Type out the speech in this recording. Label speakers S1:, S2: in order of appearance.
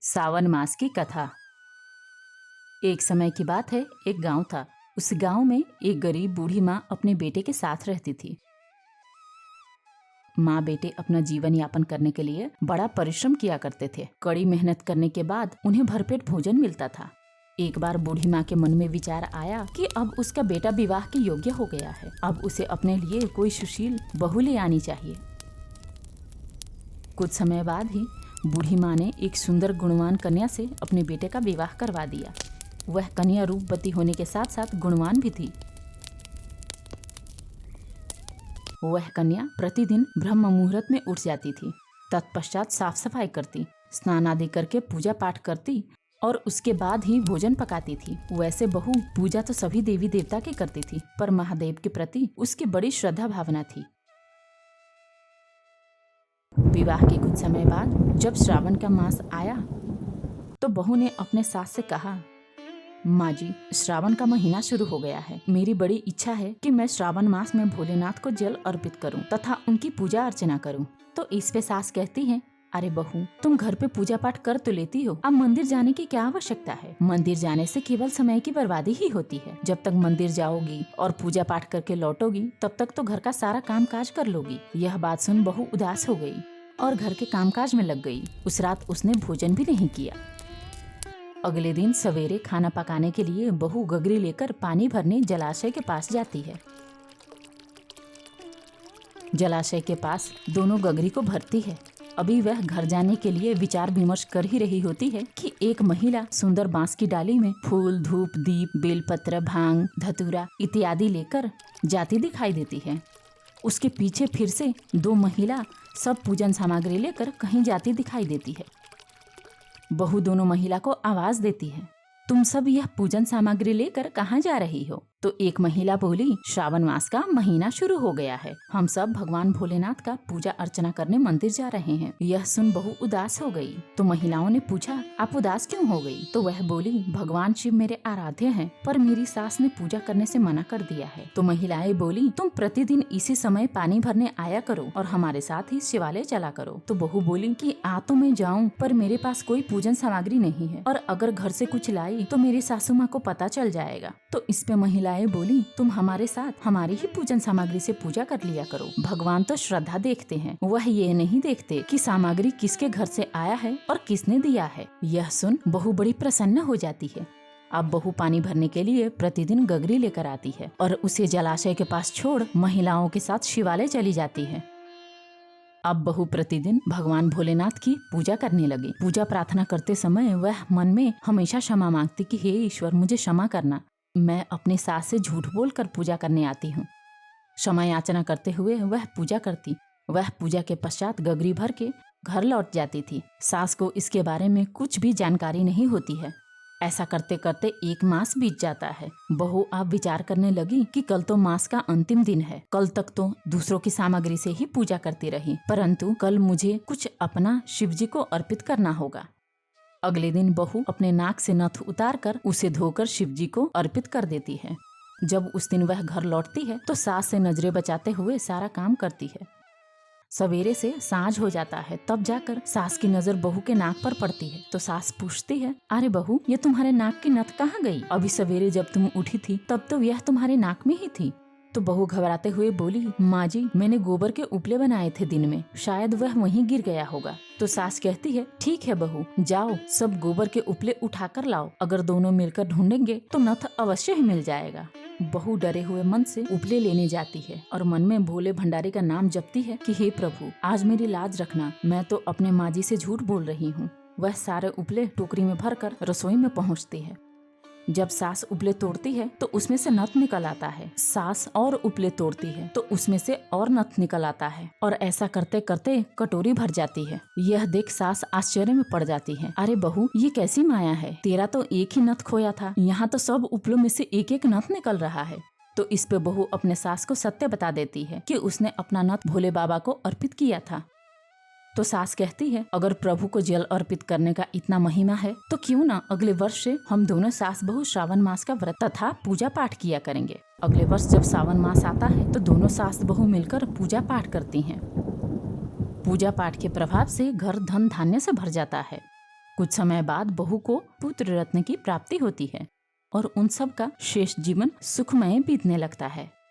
S1: सावन मास की कथा। एक समय की बात है, एक गांव था। उस गांव में एक गरीब बूढ़ी माँ अपने बेटे के साथ रहती थी। माँ बेटे अपना जीवन यापन करने के लिए बड़ा परिश्रम किया करते थे। कड़ी मेहनत करने के बाद उन्हें भरपेट भोजन मिलता था। एक बार बूढ़ी माँ के मन में विचार आया कि अब उसका बेटा विवाह के योग्य हो गया है, अब उसे अपने लिए कोई सुशील बहू ले आनी चाहिए। कुछ समय बाद ही बूढ़ी माँ ने एक सुंदर गुणवान कन्या से अपने बेटे का विवाह करवा दिया। वह कन्या रूपवती होने के साथ साथ गुणवान भी थी। वह कन्या प्रतिदिन ब्रह्म मुहूर्त में उठ जाती थी, तत्पश्चात साफ सफाई करती, स्नान आदि करके पूजा पाठ करती और उसके बाद ही भोजन पकाती थी। वैसे बहू पूजा तो सभी देवी देवता की करती थी, पर महादेव के प्रति उसकी बड़ी श्रद्धा भावना थी। विवाह के कुछ समय बाद जब श्रावण का मास आया तो बहू ने अपने सास से कहा, माँ जी, श्रावण का महीना शुरू हो गया है। मेरी बड़ी इच्छा है कि मैं श्रावण मास में भोलेनाथ को जल अर्पित करूं तथा उनकी पूजा अर्चना करूं। तो इस पे सास कहती है, अरे बहू, तुम घर पे पूजा पाठ कर तो लेती हो, अब मंदिर जाने की क्या आवश्यकता है? मंदिर जाने से केवल समय की बर्बादी ही होती है। जब तक मंदिर जाओगी और पूजा पाठ करके लौटोगी तब तक तो घर का सारा काम काज कर लोगी। यह बात सुन बहू उदास हो गई और घर के कामकाज में लग गई। उस रात उसने भोजन भी नहीं किया। अगले दिन सवेरे खाना पकाने के लिए बहू गगरी लेकर पानी भरने जलाशय के पास जाती है। जलाशय के पास दोनों गगरी को भरती है। अभी वह घर जाने के लिए विचार विमर्श कर ही रही होती है कि एक महिला सुंदर बांस की डाली में फूल, धूप, दीप, बेलपत्र, भांग, धतूरा इत्यादि लेकर जाती दिखाई देती है। उसके पीछे फिर से दो महिला सब पूजन सामग्री लेकर कहीं जाती दिखाई देती है। बहू दोनों महिला को आवाज देती है, तुम सब यह पूजन सामग्री लेकर कहाँ जा रही हो? तो एक महिला बोली, श्रावण मास का महीना शुरू हो गया है, हम सब भगवान भोलेनाथ का पूजा अर्चना करने मंदिर जा रहे हैं। यह सुन बहू उदास हो गई। तो महिलाओं ने पूछा, आप उदास क्यों हो गई? तो वह बोली, भगवान शिव मेरे आराध्य हैं, पर मेरी सास ने पूजा करने से मना कर दिया है। तो महिलाएं बोली, तुम प्रतिदिन इसी समय पानी भरने आया करो और हमारे साथ ही शिवालय चला करो। तो बहू बोली कि आ तो मैं जाऊँ, पर मेरे पास कोई पूजन सामग्री नहीं है और अगर घर से कुछ लाई तो मेरी सासू माँ को पता चल जाएगा। तो इस पे महिलाएं बोली, तुम हमारे साथ हमारी ही पूजन सामग्री से पूजा कर लिया करो। भगवान तो श्रद्धा देखते हैं, वह ये नहीं देखते कि सामग्री किसके घर से आया है और किसने दिया है। यह सुन बहू बड़ी प्रसन्न हो जाती है। अब बहू पानी भरने के लिए प्रतिदिन गगरी लेकर आती है और उसे जलाशय के पास छोड़ महिलाओं के साथ शिवालय चली जाती है। अब बहू प्रतिदिन भगवान भोलेनाथ की पूजा करने लगी। पूजा प्रार्थना करते समय वह मन में हमेशा क्षमा मांगती कि हे ईश्वर, मुझे क्षमा करना, मैं अपनी सास से झूठ बोलकर पूजा करने आती हूँ। क्षमा याचना करते हुए वह पूजा करती। वह पूजा के पश्चात गगरी भर के घर लौट जाती थी। सास को इसके बारे में कुछ भी जानकारी नहीं होती है। ऐसा करते करते एक मास बीत जाता है। बहू अब विचार करने लगी कि कल तो मास का अंतिम दिन है। कल तक तो दूसरों की सामग्री से ही पूजा करती रही, परंतु कल मुझे कुछ अपना शिव जी को अर्पित करना होगा। अगले दिन बहू अपने नाक से नथ उतार कर उसे धोकर शिव जी को अर्पित कर देती है। जब उस दिन वह घर लौटती है तो सास से नजरें बचाते हुए सारा काम करती है। सवेरे से सांझ हो जाता है, तब जाकर सास की नजर बहू के नाक पर पड़ती है। तो सास पूछती है, अरे बहू, ये तुम्हारे नाक की नथ कहाँ गई? अभी सवेरे जब तुम उठी थी तब तो यह तुम्हारे नाक में ही थी। तो बहू घबराते हुए बोली, माँ जी, मैंने गोबर के उपले बनाए थे दिन में, शायद वह वहीं गिर गया होगा। तो सास कहती है, ठीक है बहू, जाओ सब गोबर के उपले उठा कर लाओ, अगर दोनों मिलकर ढूंढेंगे तो नथ अवश्य ही मिल जाएगा। बहू डरे हुए मन से उपले लेने जाती है और मन में भोले भंडारी का नाम जपती है कि हे प्रभु, आज मेरी लाज रखना, मैं तो अपने माँ जी से झूठ बोल रही हूँ। वह सारे उपले टोकरी में भरकर रसोई में पहुँचती है। जब सास उपले तोड़ती है तो उसमें से नथ निकल आता है। सास और उपले तोड़ती है तो उसमें से और नथ निकल आता है और ऐसा करते करते कटोरी भर जाती है। यह देख सास आश्चर्य में पड़ जाती है। अरे बहू, ये कैसी माया है? तेरा तो एक ही नथ खोया था, यहाँ तो सब उपलों में से एक एक नथ निकल रहा है। तो इस पे बहू अपने सास को सत्य बता देती है कि उसने अपना नथ भोले बाबा को अर्पित किया था। तो सास कहती है, अगर प्रभु को जल अर्पित करने का इतना महिमा है तो क्यों ना अगले वर्ष से हम दोनों सास बहू श्रावण मास का व्रत तथा पूजा पाठ किया करेंगे। अगले वर्ष जब सावन मास आता है तो दोनों सास बहू मिलकर पूजा पाठ करती हैं। पूजा पाठ के प्रभाव से घर धन धान्य से भर जाता है। कुछ समय बाद बहू को पुत्र रत्न की प्राप्ति होती है और उन सब का शेष जीवन सुखमय बीतने लगता है।